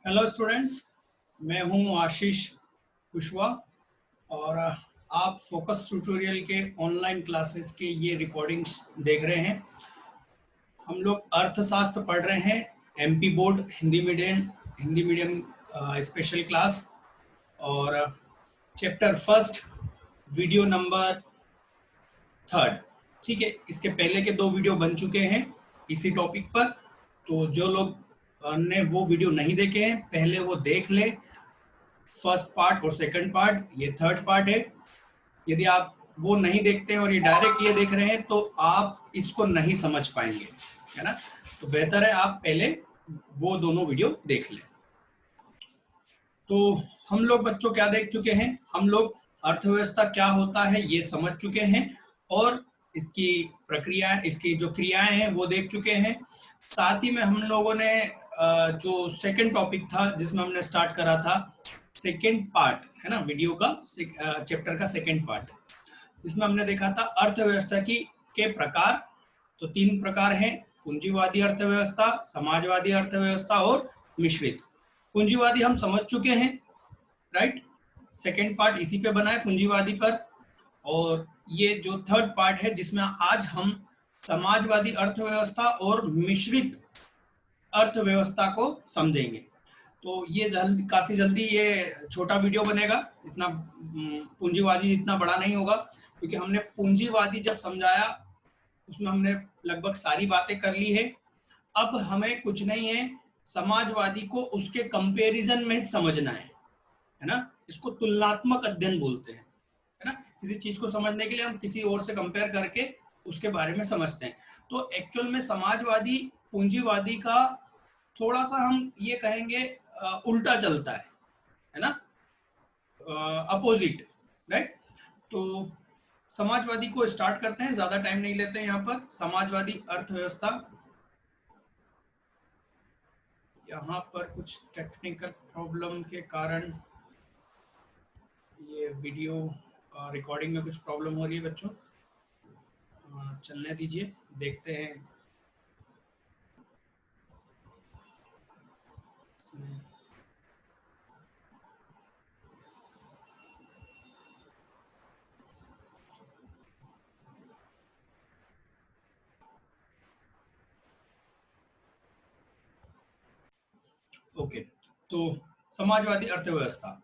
Hello students, मैं हूं आशीष कुशवाहा और आप फोकस ट्यूटोरियल के ऑनलाइन क्लासेस के ये रिकॉर्डिंग्स देख रहे हैं। हम लोग अर्थशास्त्र पढ़ रहे हैं, MP board Hindi medium special class और चैप्टर फर्स्ट, वीडियो नंबर 3। ठीक है, इसके पहले के 2 वीडियो बन चुके हैं इसी टॉपिक पर, तो जो लोग ने वो वीडियो नहीं देखे हैं पहले वो देख ले। फर्स्ट पार्ट और सेकंड पार्ट, ये थर्ड पार्ट है। यदि आप वो नहीं देखते हैं और ये डायरेक्ट ये देख रहे हैं तो आप इसको नहीं समझ पाएंगे, है ना। तो बेहतर है आप पहले वो दोनों वीडियो देख लें। तो हम लोग बच्चों क्या देख चुके हैं, हम लोग अर्थव्यवस्था क्या होता है ये समझ चुके हैं और इसकी प्रक्रिया, इसकी जो क्रियाएं हैं वो देख चुके हैं। साथ ही में हम लोगों ने जो सेकंड टॉपिक था जिसमें हमने स्टार्ट करा था, सेकंड पार्ट है ना वीडियो का, चैप्टर का सेकंड पार्ट, जिसमें हमने देखा था अर्थव्यवस्था के प्रकार। तो 3 प्रकार हैं, पूंजीवादी अर्थव्यवस्था, समाजवादी अर्थव्यवस्था और मिश्रित। पूंजीवादी हम समझ चुके हैं, राइट। सेकंड पार्ट इसी पे बना है, पूंजीवादी पर। और ये जो थर्ड पार्ट है जिसमें आज हम समाजवादी अर्थव्यवस्था और मिश्रित अर्थव्यवस्था को समझेंगे। तो ये काफी जल्दी ये छोटा वीडियो बनेगा, इतना पूंजीवादी इतना बड़ा नहीं होगा, क्योंकि हमने पूंजीवादी जब समझाया उसमें हमने लगभग सारी बातें कर ली है। अब हमें कुछ नहीं है, समाजवादी को उसके कंपैरिजन में समझना है ना। इसको तुलनात्मक अध्ययन बोलते हैं, है ना। किसी चीज को समझने के लिए हम किसी और से कंपेयर करके उसके बारे में समझते हैं। तो एक्चुअल में समाजवादी पूंजीवादी का थोड़ा सा हम ये कहेंगे उल्टा चलता है ना, अपोजिट, राइट। तो समाजवादी को स्टार्ट करते हैं, ज्यादा टाइम नहीं लेते हैं यहाँ पर। समाजवादी अर्थव्यवस्था, यहाँ पर कुछ टेक्निकल प्रॉब्लम के कारण ये वीडियो रिकॉर्डिंग में कुछ प्रॉब्लम हो रही है बच्चों, चलने दीजिए, देखते हैं इसमें। ओके, तो समाजवादी अर्थव्यवस्था,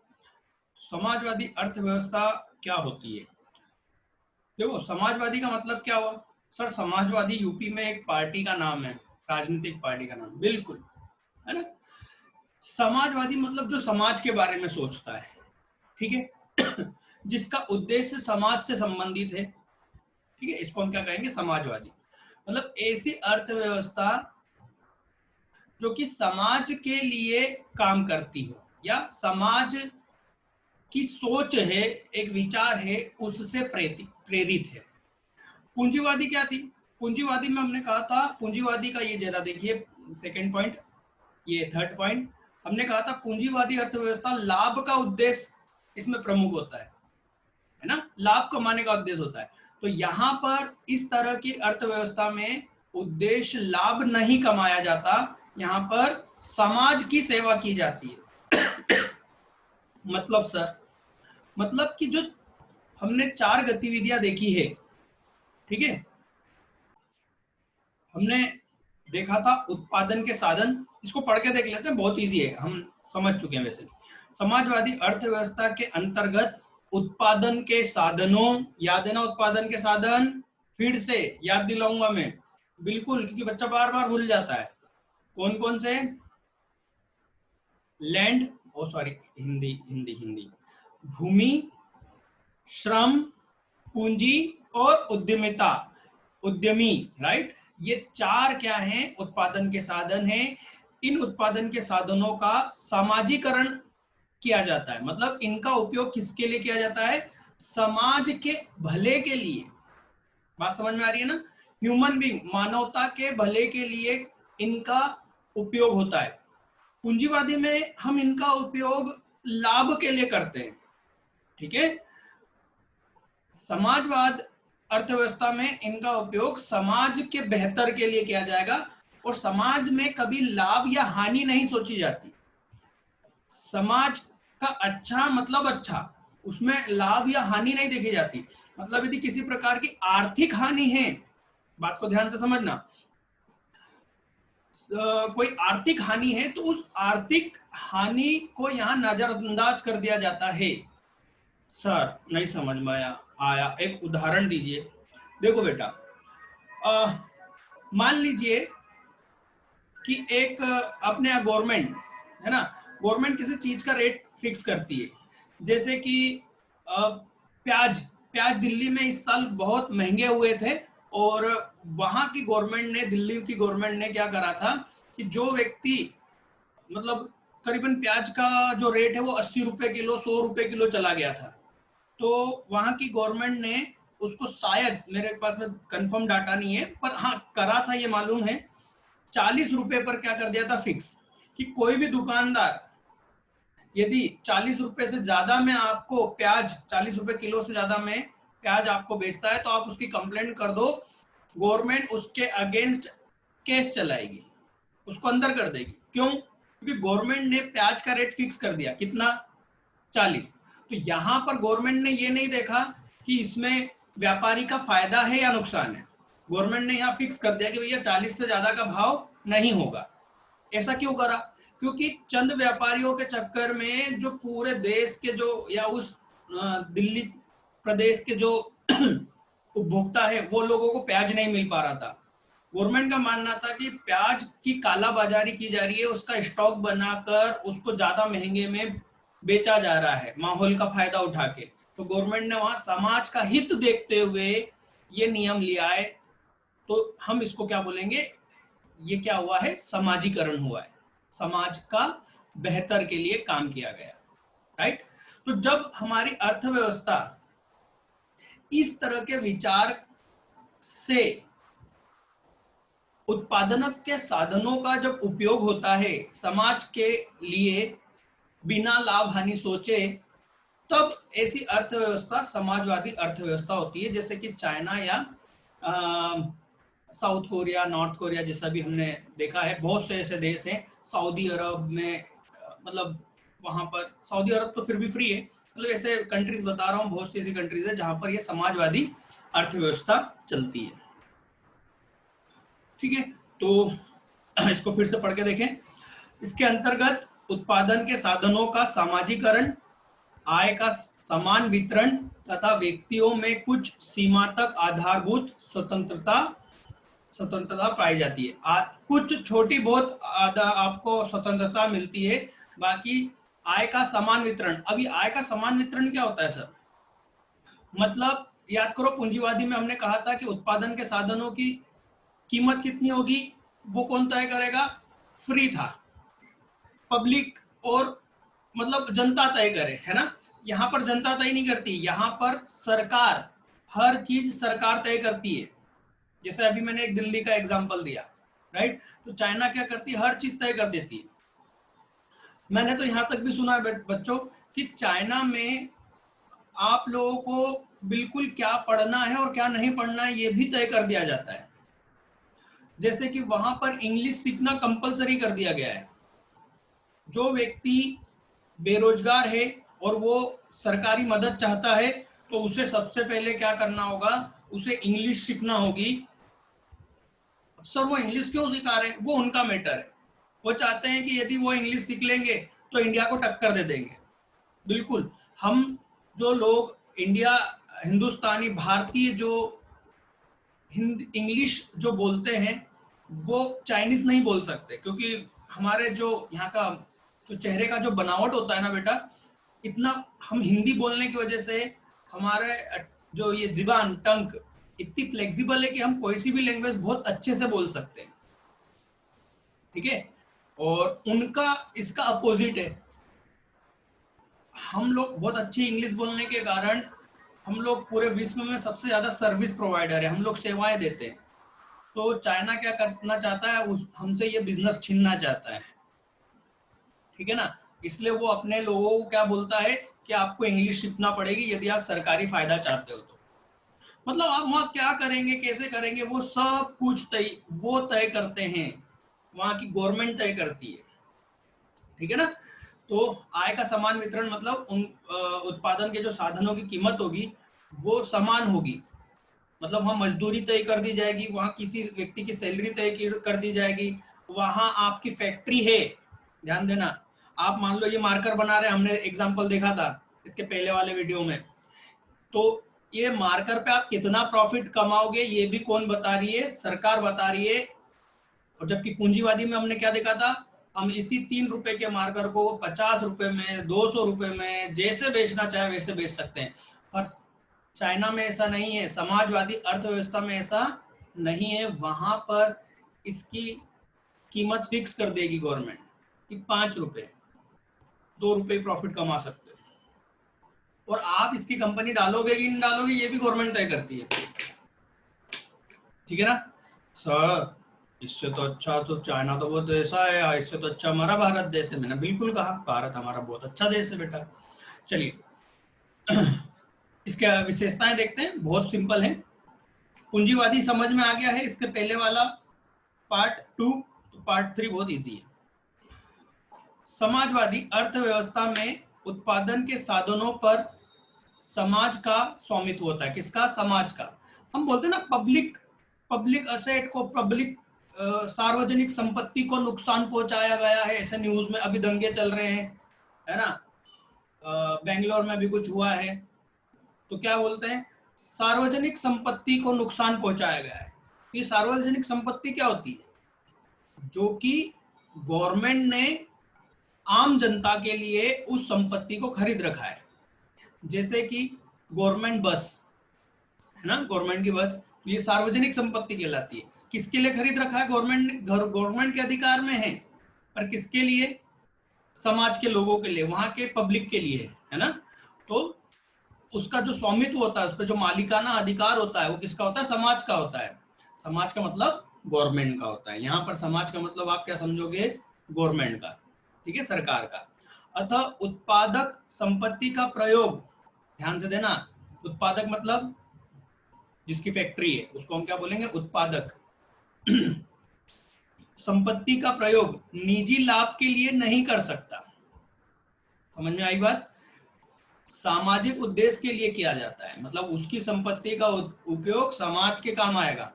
समाजवादी अर्थव्यवस्था क्या होती है। देखो, समाजवादी का मतलब क्या हुआ सर? समाजवादी यूपी में एक पार्टी का नाम है, राजनीतिक पार्टी का नाम, बिल्कुल, है ना। समाजवादी मतलब जो समाज के बारे में सोचता है, ठीक है जिसका उद्देश्य समाज से संबंधित है, ठीक है, इसको हम क्या कहेंगे? समाजवादी। मतलब ऐसी अर्थव्यवस्था जो कि समाज के लिए काम करती हो या समाज की सोच है, एक विचार है, उससे प्रेरित है। पूंजीवादी क्या थी? पूंजीवादी में हमने कहा था, पूंजीवादी का ये जरा देखिए सेकंड पॉइंट, ये थर्ड पॉइंट, हमने कहा था पूंजीवादी अर्थव्यवस्था लाभ का उद्देश्य इसमें प्रमुख होता है ना, लाभ कमाने का उद्देश्य होता है। तो यहाँ पर इस तरह की अर्थव्यवस्था में उद्देश्य लाभ नहीं कमाया जाता, यहाँ पर समाज की सेवा की जाती है मतलब सर, मतलब कि जो हमने 4 गतिविधियां देखी है, ठीक है, हमने देखा था उत्पादन के साधन, इसको पढ़ के देख लेते हैं, बहुत इजी है, हम समझ चुके हैं वैसे। समाजवादी अर्थव्यवस्था के अंतर्गत उत्पादन के साधनों, याद देना उत्पादन के साधन, फिर से याद दिलाऊंगा मैं, बिल्कुल, क्योंकि बच्चा बार बार भूल जाता है। कौन कौन से? लैंड, ओ सॉरी, हिंदी हिंदी हिंदी, भूमि, श्रम, पूंजी और उद्यमिता, उद्यमी, राइट। ये 4 क्या हैं? उत्पादन के साधन हैं। इन उत्पादन के साधनों का समाजीकरण किया जाता है, मतलब इनका उपयोग किसके लिए किया जाता है? समाज के भले के लिए। बात समझ में आ रही है ना? ह्यूमन बीइंग, मानवता के भले के लिए इनका उपयोग होता है। पूंजीवादी में हम इनका उपयोग लाभ के लिए करते हैं, ठीक है। समाजवाद अर्थव्यवस्था में इनका उपयोग समाज के बेहतर के लिए किया जाएगा और समाज में कभी लाभ या हानि नहीं सोची जाती, समाज का अच्छा मतलब अच्छा, उसमें लाभ या हानि नहीं देखी जाती। मतलब यदि किसी प्रकार की आर्थिक हानि है, बात को ध्यान से समझना, कोई आर्थिक हानि है तो उस आर्थिक हानि को यहाँ नजरअंदाज कर दिया जाता है। सर नहीं समझ में आया, एक उदाहरण दीजिए। देखो बेटा, मान लीजिए कि एक अपने यहाँ गवर्नमेंट है ना, गवर्नमेंट किसी चीज का रेट फिक्स करती है। जैसे कि प्याज प्याज दिल्ली में इस साल बहुत महंगे हुए थे, और वहां की गवर्नमेंट ने, दिल्ली की गवर्नमेंट ने क्या करा था कि जो व्यक्ति, मतलब करीबन प्याज का जो रेट है वो 80 रुपए किलो, 100 रुपए किलो चला गया था। तो वहां की गवर्नमेंट ने उसको, शायद मेरे पास में कंफर्म डाटा नहीं है पर हाँ करा था ये मालूम है, 40 रुपए पर क्या कर दिया था फिक्स, कि कोई भी दुकानदार यदि 40 रुपए से ज्यादा में आपको प्याज, 40 रुपए किलो से ज्यादा में प्याज आपको बेचता है तो आप उसकी कंप्लेंट कर दो, गवर्नमेंट उसके अगेंस्ट केस चलाएगी, उसको अंदर कर देगी। क्यों? क्योंकि गवर्नमेंट ने प्याज का रेट फिक्स कर दिया, कितना? 40। तो यहां पर गवर्नमेंट ने ये नहीं देखा कि इसमें व्यापारी का फायदा है या नुकसान है, गवर्नमेंट ने यहाँ फिक्स कर दिया कि भैया 40 से ज्यादा का भाव नहीं होगा। ऐसा क्यों करा? क्योंकि चंद व्यापारियों के चक्कर में जो पूरे देश के जो, या उस दिल्ली प्रदेश के जो उपभोक्ता है वो लोगों को प्याज नहीं मिल पा रहा था। गवर्नमेंट का मानना था कि प्याज की कालाबाजारी की जा रही है, उसका स्टॉक बनाकर उसको ज्यादा महंगे में बेचा जा रहा है माहौल का फायदा उठा के। तो गवर्नमेंट ने वहां समाज का हित देखते हुए ये नियम लिया है। तो हम इसको क्या बोलेंगे, ये क्या हुआ है, समाजीकरण हुआ है, समाज का बेहतर के लिए काम किया गया। राइट? तो जब हमारी अर्थव्यवस्था इस तरह के विचार से, उत्पादन के साधनों का जब उपयोग होता है समाज के लिए बिना लाभ हानि सोचे, तब ऐसी अर्थव्यवस्था समाजवादी अर्थव्यवस्था होती है। जैसे कि चाइना या साउथ कोरिया, नॉर्थ कोरिया, जैसा भी हमने देखा है, बहुत से ऐसे देश हैं। सऊदी अरब में, मतलब वहां पर, सऊदी अरब तो फिर भी फ्री है, मतलब ऐसे कंट्रीज बता रहा हूँ, बहुत सी ऐसी कंट्रीज है जहां पर ये समाजवादी अर्थव्यवस्था चलती है। ठीक है, तो इसको फिर से पढ़ के देखें। इसके अंतर्गत उत्पादन के साधनों का सामाजिकरण, आय का समान वितरण तथा व्यक्तियों में कुछ सीमा तक आधारभूत स्वतंत्रता पाई जाती है। कुछ छोटी बहुत आपको स्वतंत्रता मिलती है, बाकी आय का समान वितरण। अभी आय का समान वितरण क्या होता है सर? मतलब याद करो, पूंजीवादी में हमने कहा था कि उत्पादन के साधनों की कीमत कितनी होगी, वो कौन तय करेगा? फ्री था, पब्लिक और मतलब जनता तय करे, है ना। यहाँ पर जनता तय नहीं करती, यहाँ पर सरकार, हर चीज सरकार तय करती है। जैसे अभी मैंने एक दिल्ली का एग्जांपल दिया, राइट। तो चाइना क्या करती है, हर चीज तय कर देती है। मैंने तो यहाँ तक भी सुना है बच्चों कि चाइना में आप लोगों को बिल्कुल क्या पढ़ना है और क्या नहीं पढ़ना है ये भी तय कर दिया जाता है। जैसे कि वहां पर इंग्लिश सीखना कंपलसरी कर दिया गया है। जो व्यक्ति बेरोजगार है और वो सरकारी मदद चाहता है तो उसे सबसे पहले क्या करना होगा, उसे इंग्लिश सीखना होगी। सर वो इंग्लिश क्यों सिखा रहे हैं, वो उनका मैटर है। वो चाहते हैं कि यदि वो इंग्लिश सीख लेंगे तो इंडिया को टक्कर दे देंगे। बिल्कुल, हम जो लोग इंडिया, हिंदुस्तानी, भारतीय जो इंग्लिश जो बोलते हैं वो चाइनीज नहीं बोल सकते, क्योंकि हमारे जो यहाँ का जो चेहरे का जो बनावट होता है ना बेटा, इतना हम हिंदी बोलने की वजह से हमारे जो ये जिबान, टंग इतनी फ्लेक्सिबल है कि हम कोई सी भी लैंग्वेज बहुत अच्छे से बोल सकते हैं। ठीक है, और उनका इसका अपोजिट है। हम लोग बहुत अच्छी इंग्लिश बोलने के कारण हम लोग पूरे विश्व में सबसे ज्यादा सर्विस प्रोवाइडर है, हम लोग सेवाएं देते हैं। तो चाइना क्या करना चाहता है, हमसे ये बिजनेस छीनना चाहता है। ठीक है ना, इसलिए वो अपने लोगों को क्या बोलता है कि आपको इंग्लिश सीखना पड़ेगी यदि आप सरकारी फायदा चाहते हो तो। मतलब आप वहां क्या करेंगे, कैसे करेंगे, वो सब कुछ वो तय करते हैं, वहां की गवर्नमेंट तय करती है। ठीक है ना। तो आय का समान वितरण मतलब उन उत्पादन के जो साधनों की कीमत होगी वो समान होगी। मतलब वहाँ मजदूरी तय कर दी जाएगी, वहाँ किसी व्यक्ति की सैलरी तय कर दी जाएगी, वहाँ आपकी फैक्ट्री है। ध्यान देना, आप मान लो ये मार्कर बना रहे हैं, हमने एग्जांपल देखा था इसके पहले वाले वीडियो में, तो ये मार्कर पे आप कितना प्रॉफिट कमाओगे ये भी कौन बता रही है? सरकार बता रही है। और जबकि पूंजीवादी में हमने क्या देखा था, हम इसी 3 रुपए के मार्कर को 50 रुपए में, 200 रुपए में जैसे बेचना चाहे वैसे बेच सकते हैं। पर चाइना में ऐसा नहीं है, समाजवादी अर्थव्यवस्था में ऐसा नहीं है। वहां पर इसकी कीमत फिक्स कर देगी गवर्नमेंट कि 5 रुपए, 2 रुपए प्रॉफिट कमा सकते हो। और आप इसकी कंपनी डालोगे कि नहीं डालोगे ये भी गवर्नमेंट तय करती है। ठीक है ना सर? इससे तो अच्छा तो चाइना तो बहुत ऐसा है, इससे तो अच्छा हमारा भारत देश है। मैंने बिल्कुल कहा भारत हमारा बहुत अच्छा देश है बेटा। चलिए इसके विशेषताएं देखते हैं, बहुत सिंपल है। पूंजीवादी समझ में आ गया है इसके पहले वाला पार्ट 2, तो पार्ट 3 बहुत इजी है। समाजवादी अर्थव्यवस्था में उत्पादन के साधनों पर समाज का स्वामित्व होता है। किसका? समाज का। हम बोलते हैं ना पब्लिक असेट को, पब्लिक सार्वजनिक संपत्ति को नुकसान पहुंचाया गया है, ऐसे न्यूज में अभी दंगे चल रहे हैं, है ना? बेंगलोर में भी कुछ हुआ है, तो क्या बोलते हैं? सार्वजनिक संपत्ति को नुकसान पहुंचाया गया है। ये सार्वजनिक संपत्ति क्या होती है? जो कि गवर्नमेंट ने आम जनता के लिए उस संपत्ति को खरीद रखा है। जैसे कि गवर्नमेंट बस है ना, गवर्नमेंट की बस, ये सार्वजनिक संपत्ति कहलाती है। किसके लिए खरीद रखा है? गवर्नमेंट के अधिकार में है, पर किसके लिए? समाज के लोगों के लिए, वहां के पब्लिक के लिए, है ना? तो उसका जो स्वामित्व होता है, उस पर जो मालिकाना अधिकार होता है, वो किसका होता है? समाज का होता है। समाज का मतलब गवर्नमेंट का होता है। यहाँ पर समाज का मतलब आप क्या समझोगे? गवर्नमेंट का, ठीक है, सरकार का। अतः उत्पादक संपत्ति का प्रयोग, ध्यान से देना, उत्पादक मतलब जिसकी फैक्ट्री है उसको हम क्या बोलेंगे? उत्पादक। संपत्ति का प्रयोग निजी लाभ के लिए नहीं कर सकता। समझ में आई बात? सामाजिक उद्देश्य के लिए किया जाता है, मतलब उसकी संपत्ति का उपयोग समाज के काम आएगा।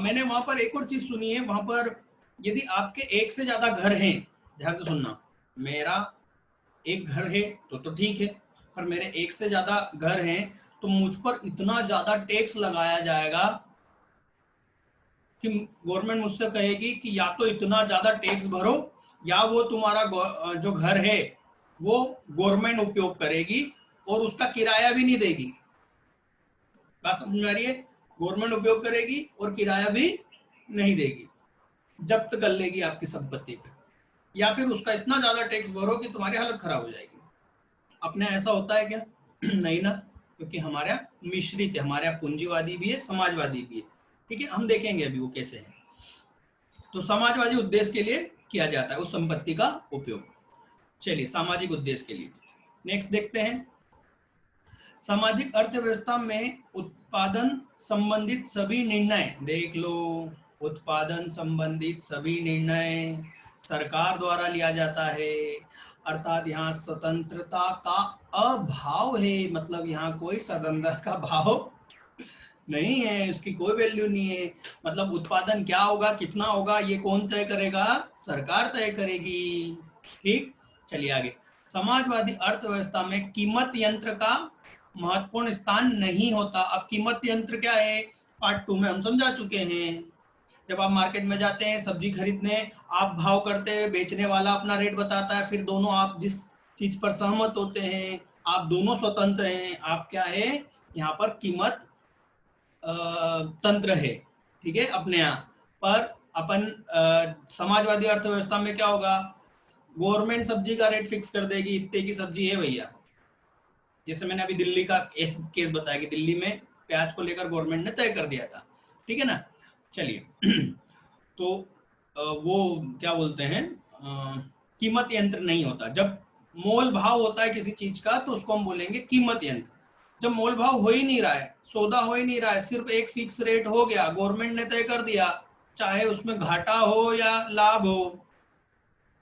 मैंने वहां पर एक और चीज सुनी है, वहां पर यदि आपके एक से ज्यादा घर हैं, ध्यान से सुनना, मेरा एक घर है तो ठीक है, पर मेरे एक से ज्यादा घर हैं तो मुझ पर इतना ज्यादा टैक्स लगाया जाएगा कि गवर्नमेंट मुझसे कहेगी कि या तो इतना ज्यादा टैक्स भरो, या वो तुम्हारा जो घर है वो गवर्नमेंट उपयोग करेगी और उसका किराया भी नहीं देगी। बात समझ में आ रही है? गवर्नमेंट उपयोग करेगी और किराया भी नहीं देगी, जब्त कर लेगी आपकी संपत्ति पे, या फिर उसका इतना ज्यादा टैक्स भरो कि तुम्हारी हालत खराब हो जाएगी। अपने ऐसा होता है क्या? नहीं ना, क्योंकि हमारा मिश्रित है, हमारे यहाँ पूंजीवादी भी है, समाजवादी भी है। ठीक है, हम देखेंगे अभी वो कैसे है। तो समाजवादी उद्देश्य के लिए किया जाता है उस संपत्ति का उपयोग। चलिए, सामाजिक उद्देश्य के लिए नेक्स्ट देखते हैं। सामाजिक अर्थव्यवस्था में उत्पादन संबंधित सभी निर्णय, देख लो, उत्पादन संबंधित सभी निर्णय सरकार द्वारा लिया जाता है। अर्थात यहाँ स्वतंत्रता का अभाव है, मतलब यहाँ कोई स्वतंत्रता का भाव नहीं है, उसकी कोई वैल्यू नहीं है। मतलब उत्पादन क्या होगा, कितना होगा, ये कौन तय करेगा? सरकार तय करेगी। ठीक, चलिए आगे। समाजवादी अर्थव्यवस्था में कीमत यंत्र का महत्वपूर्ण स्थान नहीं होता। अब कीमत यंत्र क्या है, पार्ट 2 में हम समझा चुके हैं। जब आप मार्केट में जाते हैं सब्जी खरीदने, आप भाव करते हैं, बेचने वाला अपना रेट बताता है, फिर दोनों आप जिस चीज पर सहमत होते हैं, आप दोनों स्वतंत्र हैं। आप क्या है, यहाँ पर कीमत तंत्र है, ठीक है, अपने यहाँ पर। अपन समाजवादी अर्थव्यवस्था में क्या होगा? गवर्नमेंट सब्जी का रेट फिक्स कर देगी, इतने की सब्जी है भैया। जैसे मैंने अभी दिल्ली का केस बताया कि दिल्ली में प्याज को लेकर गवर्नमेंट ने तय कर दिया था, ठीक है ना? चलिए तो वो क्या बोलते हैं, कीमत यंत्र नहीं होता। जब मोल भाव होता है किसी चीज का तो उसको हम बोलेंगे कीमत यंत्र। जब मोल भाव हो ही नहीं रहा है, सौदा हो ही नहीं रहा है, सिर्फ एक फिक्स रेट हो गया, गवर्नमेंट ने तय कर दिया, चाहे उसमें घाटा हो या लाभ हो,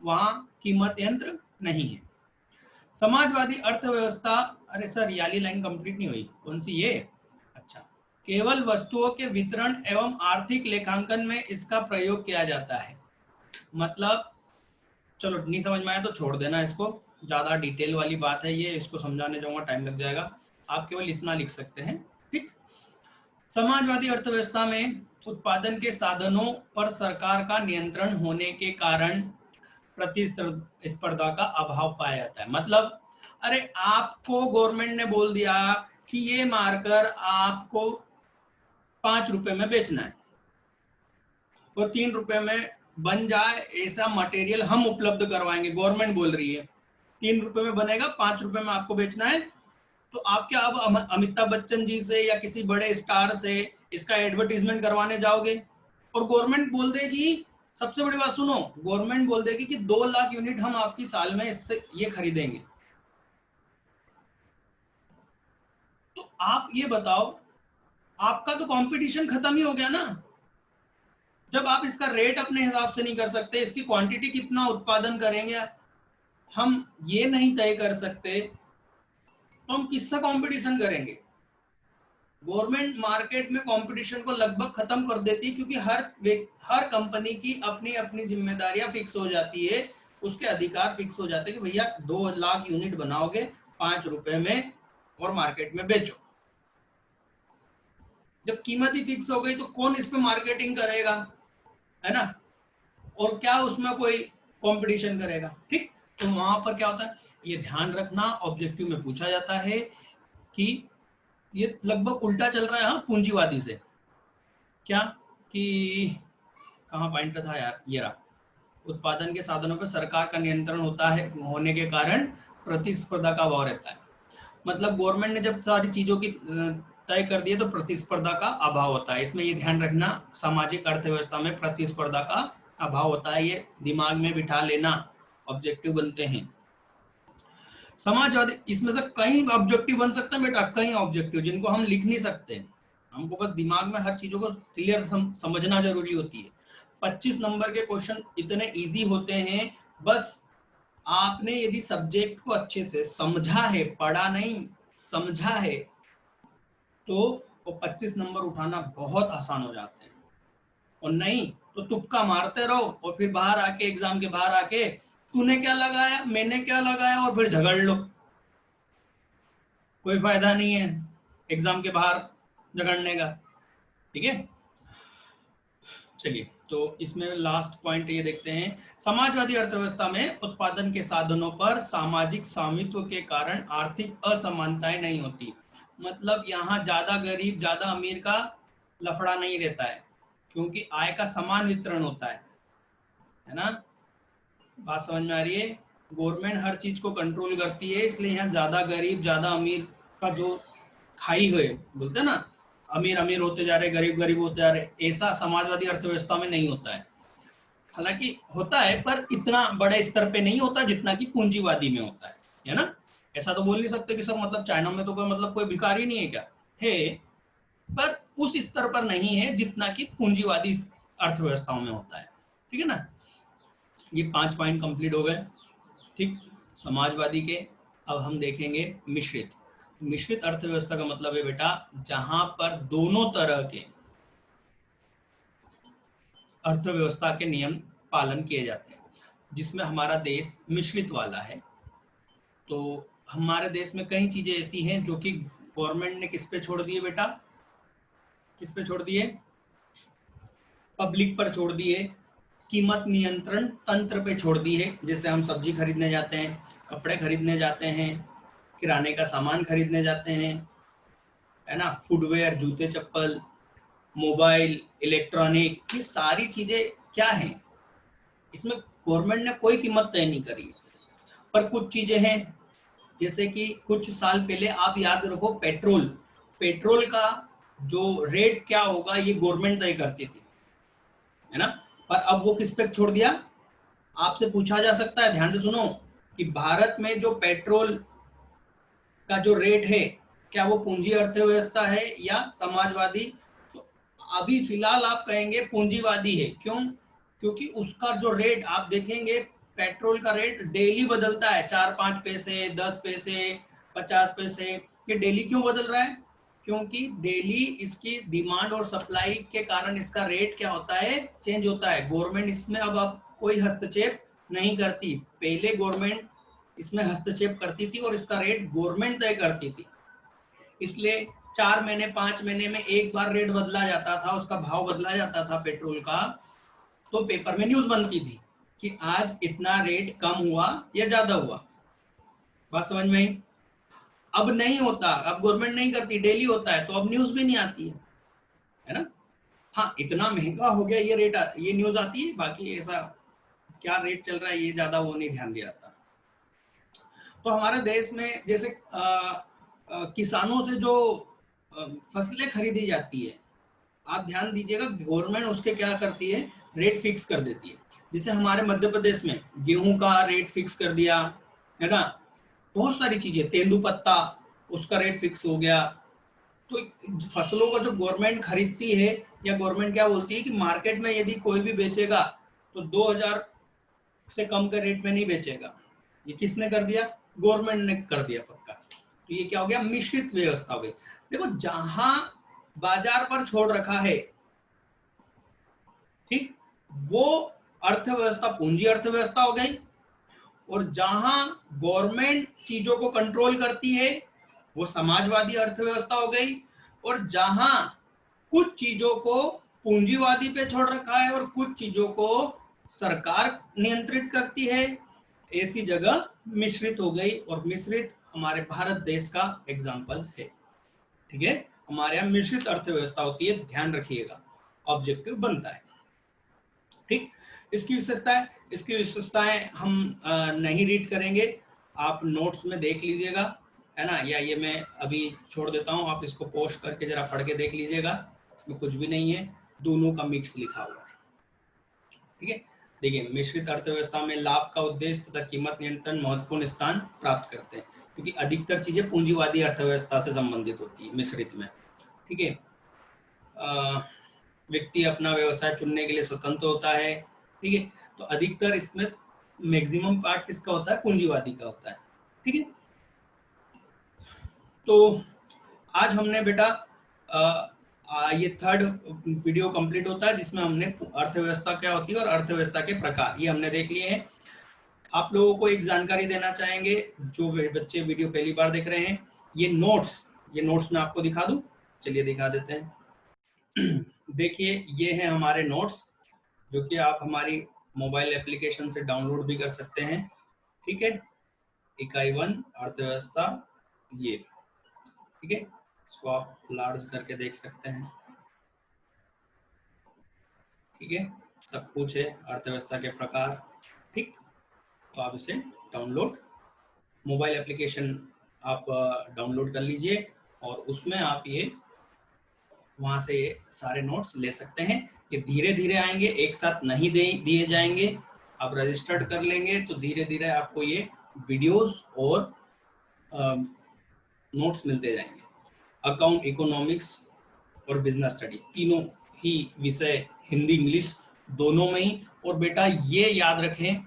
वहां कीमत यंत्र नहीं है। समाजवादी अर्थव्यवस्था, अरे सर ये वाली लाइन कंप्लीट नहीं हुई, कौन सी ये? अच्छा, केवल वस्तुओं के वितरण एवं आर्थिक लेखांकन में इसका प्रयोग किया जाता है। मतलब चलो नहीं समझ में आया तो छोड़ देना इसको, ज्यादा डिटेल वाली बात है ये, इसको समझाने जाऊंगा टाइम लग जाएगा, आप केवल इतना लिख सकते हैं। ठीक। समाजवादी अर्थव्यवस्था में उत्पादन के साधनों पर सरकार का नियंत्रण होने के कारण प्रतिस्पर्धा का अभाव पाया जाता है। मतलब अरे आपको गवर्नमेंट ने बोल दिया कि ये मार्कर आपको 5 रुपए में बेचना है और 3 रुपए में बन जाए ऐसा मटेरियल हम उपलब्ध करवाएंगे, गवर्नमेंट बोल रही है 3 रुपए में बनेगा, 5 रुपए में आपको बेचना है। तो आप क्या अब अमिताभ बच्चन जी से या किसी बड़े स्टार से इसका एडवर्टीजमेंट करवाने जाओगे? और गवर्नमेंट बोल देगी, सबसे बड़ी बात सुनो, गवर्नमेंट बोल देगी कि 2 लाख यूनिट हम आपकी साल में इससे ये खरीदेंगे। तो आप ये बताओ, आपका तो कंपटीशन खत्म ही हो गया ना। जब आप इसका रेट अपने हिसाब से नहीं कर सकते, इसकी क्वांटिटी कितना उत्पादन करेंगे हम ये नहीं तय कर सकते, तो हम किससे कंपटीशन करेंगे? गवर्नमेंट मार्केट में कंपटीशन को लगभग खत्म कर देती है, क्योंकि हर कंपनी की अपनी अपनी जिम्मेदारियां फिक्स हो जाती है, उसके अधिकार फिक्स हो जाते हैं कि भैया 2 लाख यूनिट बनाओगे 5 रुपए में और मार्केट में बेचो। जब कीमत ही फिक्स हो गई तो कौन इस पे मार्केटिंग करेगा, है ना? और क्या उसमें कोई कंपटीशन करेगा? ठीक। तो वहां पर क्या होता है, ये ध्यान रखना, ऑब्जेक्टिव में पूछा जाता है कि ये लगभग उल्टा चल रहा है हाँ पूंजीवादी से। क्या कि कहाँ पॉइंट था यार, ये रहा, उत्पादन के साधनों पर सरकार का नियंत्रण होता है होने के कारण प्रतिस्पर्धा का अभाव रहता है। मतलब गवर्नमेंट ने जब सारी चीजों की तय कर दिए तो प्रतिस्पर्धा का अभाव होता है। इसमें ये ध्यान रखना, सामाजिक अर्थव्यवस्था में प्रतिस्पर्धा का अभाव होता है, ये दिमाग में बिठा लेना, ऑब्जेक्टिव बनते हैं। समाजवादी, इसमें से कई ऑब्जेक्टिव बन सकते हैं बेटा, कई ऑब्जेक्टिव जिनको हम लिख नहीं सकते, हमको बस दिमाग में हर चीजों को क्लियर समझना जरूरी होती है। 25 नंबर के क्वेश्चन इतने इजी होते हैं, बस आपने यदि सब्जेक्ट को अच्छे से समझा है, पढ़ा नहीं समझा है, तो वो 25 नंबर उठाना बहुत आसान हो जाते हैं। और नहीं तो तुक्का मारते रहो और फिर बाहर आके, एग्जाम के बाहर आके, तूने क्या लगाया मैंने क्या लगाया, और फिर झगड़ लो, कोई फायदा नहीं है एग्जाम के बाहर झगड़ने का। ठीक है, चलिए तो इसमें लास्ट पॉइंट ये देखते हैं, समाजवादी अर्थव्यवस्था में उत्पादन के साधनों पर सामाजिक स्वामित्व के कारण आर्थिक असमानताएं नहीं होती। मतलब यहाँ ज्यादा गरीब ज्यादा अमीर का लफड़ा नहीं रहता है, क्योंकि आय का समान वितरण होता है ना? बात समझ में आ रही है? गवर्नमेंट हर चीज को कंट्रोल करती है, इसलिए यहाँ ज्यादा गरीब ज्यादा अमीर का जो खाई हुए बोलते हैं ना, अमीर अमीर होते जा रहे गरीब गरीब होते जा रहे, ऐसा समाजवादी अर्थव्यवस्था में नहीं होता है। हालांकि होता है पर इतना बड़े स्तर पे नहीं होता जितना कि पूंजीवादी में होता है ना? ऐसा तो बोल नहीं सकते कि सर मतलब चाइना में तो कोई मतलब कोई भिखारी नहीं है क्या? है, पर उस स्तर पर नहीं है जितना कि पूंजीवादी अर्थव्यवस्थाओं में होता है। ठीक है ना? ये 5 पॉइंट कंप्लीट हो गए। ठीक, समाजवादी के। अब हम देखेंगे मिश्रित। मिश्रित अर्थव्यवस्था का मतलब है बेटा जहां पर दोनों तरह के अर्थव्यवस्था के नियम पालन किए जाते हैं, जिसमें हमारा देश मिश्रित वाला है। तो हमारे देश में कई चीजें ऐसी हैं जो कि गवर्नमेंट ने किस पे छोड़ दिए बेटा, किस पे छोड़ दिए? पब्लिक पर छोड़ दिए, कीमत नियंत्रण तंत्र पे छोड़ दी है। जैसे हम सब्जी खरीदने जाते हैं, कपड़े खरीदने जाते हैं, किराने का सामान खरीदने जाते हैं, है ना, फुटवेयर जूते चप्पल मोबाइल इलेक्ट्रॉनिक, ये सारी चीजें क्या हैं, इसमें गवर्नमेंट ने कोई कीमत तय नहीं करी। पर कुछ चीजें हैं, जैसे कि कुछ साल पहले आप याद रखो, पेट्रोल पेट्रोल का जो रेट क्या होगा ये गवर्नमेंट तय करती थी, है ना? पर अब वो किस पे छोड़ दिया? आपसे पूछा जा सकता है, ध्यान से सुनो, कि भारत में जो पेट्रोल का जो रेट है, क्या वो पूंजी अर्थव्यवस्था है या समाजवादी? तो अभी फिलहाल आप कहेंगे पूंजीवादी है। क्यों? क्योंकि उसका जो रेट आप देखेंगे पेट्रोल का रेट डेली बदलता है, 4-5 पैसे, 10 पैसे, 50 पैसे, ये डेली क्यों बदल रहा है? क्योंकि डेली इसकी डिमांड और सप्लाई के कारण इसका रेट क्या होता है, चेंज होता है। गवर्नमेंट इसमें अब कोई हस्तक्षेप नहीं करती। पहले गवर्नमेंट इसमें हस्तक्षेप करती थी और इसका रेट गवर्नमेंट तय करती थी, इसलिए 4 महीने 5 महीने में एक बार रेट बदला जाता था, उसका भाव बदला जाता था पेट्रोल का, तो पेपर में न्यूज बनती थी कि आज इतना रेट कम हुआ या ज्यादा हुआ। बात समझ में आई? अब नहीं होता, अब गवर्नमेंट नहीं करती, डेली होता है, तो अब न्यूज भी नहीं आती है ना। हाँ, इतना महंगा हो गया ये रेट, ये न्यूज आती है, बाकी ऐसा क्या रेट चल रहा है ये ज्यादा वो नहीं ध्यान दिया जाता। तो हमारे देश में जैसे किसानों से जो फसलें खरीदी जाती है, आप ध्यान दीजिएगा, गवर्नमेंट उसके क्या करती है, रेट फिक्स कर देती है। जैसे हमारे मध्य प्रदेश में गेहूं का रेट फिक्स कर दिया है ना, बहुत सारी चीजें, तेंदुपत्ता उसका रेट फिक्स हो गया। तो फसलों को जो गवर्नमेंट खरीदती है, या गवर्नमेंट क्या बोलती है कि मार्केट में यदि कोई भी बेचेगा तो 2000 से कम के रेट में नहीं बेचेगा। ये किसने कर दिया? गवर्नमेंट ने कर दिया पक्का। तो ये क्या हो गया, मिश्रित व्यवस्था हो गई। देखो, जहां बाजार पर छोड़ रखा है, ठीक, वो अर्थव्यवस्था पूंजी अर्थव्यवस्था हो गई, और जहां गवर्नमेंट चीजों को कंट्रोल करती है वो समाजवादी अर्थव्यवस्था हो गई, और जहां कुछ चीजों को पूंजीवादी पे छोड़ रखा है और कुछ चीजों को सरकार नियंत्रित करती है, ऐसी जगह मिश्रित हो गई। और मिश्रित हमारे भारत देश का एग्जाम्पल है। ठीक है, हमारे यहाँ मिश्रित अर्थव्यवस्था होती है, ध्यान रखिएगा, ऑब्जेक्टिव बनता है। ठीक, इसकी विशेषताएं हम नहीं रीड करेंगे, आप नोट्स में देख लीजिएगा, है ना, या ये मैं अभी छोड़ देता हूँ, आप इसको पोस्ट करके जरा पढ़ के देख लीजिएगा, इसमें कुछ भी नहीं है, दोनों का मिक्स लिखा हुआ है। ठीक है, देखिए, मिश्रित अर्थव्यवस्था में लाभ का उद्देश्य तथा कीमत नियंत्रण महत्वपूर्ण स्थान प्राप्त करते हैं, क्योंकि अधिकतर चीजें पूंजीवादी अर्थव्यवस्था से संबंधित होती है मिश्रित में। ठीक है, व्यक्ति अपना व्यवसाय चुनने के लिए स्वतंत्र होता है। ठीक है, तो अधिकतर इसमें मैक्सिमम पार्ट किसका होता है, पूंजीवादी का होता है। ठीक है, तो आज हमने बेटा ये थर्ड वीडियो कंप्लीट होता है, जिसमें हमने अर्थव्यवस्था क्या होती है और अर्थव्यवस्था के प्रकार ये हमने देख लिए हैं। आप लोगों को एक जानकारी देना चाहेंगे, जो बच्चे वीडियो पहली बार देख रहे हैं, ये नोट्स मैं आपको दिखा दूं, चलिए दिखा देते हैं। देखिए, ये है हमारे नोट्स, जो कि आप हमारी मोबाइल एप्लीकेशन से डाउनलोड भी कर सकते हैं। ठीक है, इकाई 1 अर्थव्यवस्था, ये ठीक है, इसको आप लार्ज करके देख सकते हैं। ठीक है, सब कुछ है, अर्थव्यवस्था के प्रकार। ठीक, तो आप इसे डाउनलोड, मोबाइल एप्लीकेशन आप डाउनलोड कर लीजिए, और उसमें आप ये वहां से सारे नोट्स ले सकते हैं। ये धीरे धीरे आएंगे, एक साथ नहीं दिए जाएंगे। आप रजिस्टर्ड कर लेंगे तो धीरे धीरे आपको ये वीडियोस और नोट्स मिलते जाएंगे। अकाउंट, इकोनॉमिक्स और बिजनेस स्टडी, तीनों ही विषय, हिंदी इंग्लिश दोनों में ही। और बेटा ये याद रखें,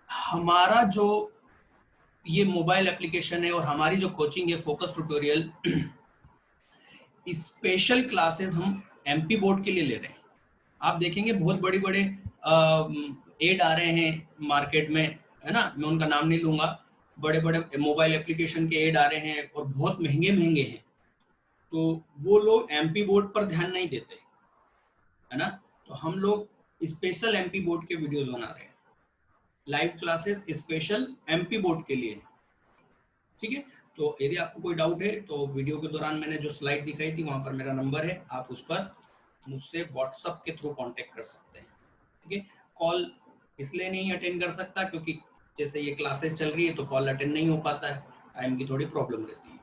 हमारा जो ये मोबाइल एप्लीकेशन है और हमारी जो कोचिंग है फोकस ट्यूटोरियल, स्पेशल क्लासेस हम एमपी बोर्ड के लिए ले रहे हैं। आप देखेंगे बहुत बड़े बड़े एड आ रहे हैं मार्केट में, है ना, मैं उनका नाम नहीं लूंगा, बड़े बड़े मोबाइल एप्लीकेशन के एड आ रहे हैं और बहुत महंगे महंगे हैं। तो वो लोग एमपी बोर्ड पर ध्यान नहीं देते, है ना। तो हम लोग स्पेशल एमपी बोर्ड के वीडियोस बना रहे हैं, live classes special MP board के लिए। ठीक है, तो यदि आपको कोई डाउट है तो वीडियो के दौरान मैंने जो स्लाइड दिखाई थी वहां पर मेरा नंबर है, आप उस पर मुझसे व्हाट्सएप के थ्रू कांटेक्ट कर सकते हैं। ठीक है, कॉल इसलिए नहीं अटेंड कर सकता क्योंकि जैसे ये क्लासेस चल रही है तो कॉल अटेंड नहीं हो पाता है, टाइम की थोड़ी प्रॉब्लम रहती है।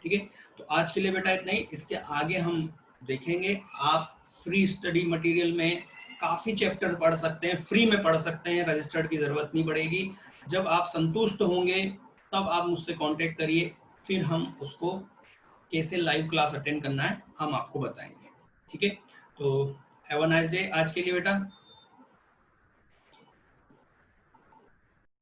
ठीक है, तो आज के लिए बेटा इतना ही, इसके आगे हम देखेंगे। आप फ्री स्टडी मटेरियल में काफ़ी चैप्टर पढ़ सकते हैं, फ्री में पढ़ सकते हैं, रजिस्टर्ड की ज़रूरत नहीं पड़ेगी। जब आप संतुष्ट होंगे तब आप मुझसे कांटेक्ट करिए, फिर हम उसको कैसे लाइव क्लास अटेंड करना है हम आपको बताएंगे। ठीक है, तो हैव अ नाइस डे आज के लिए बेटा।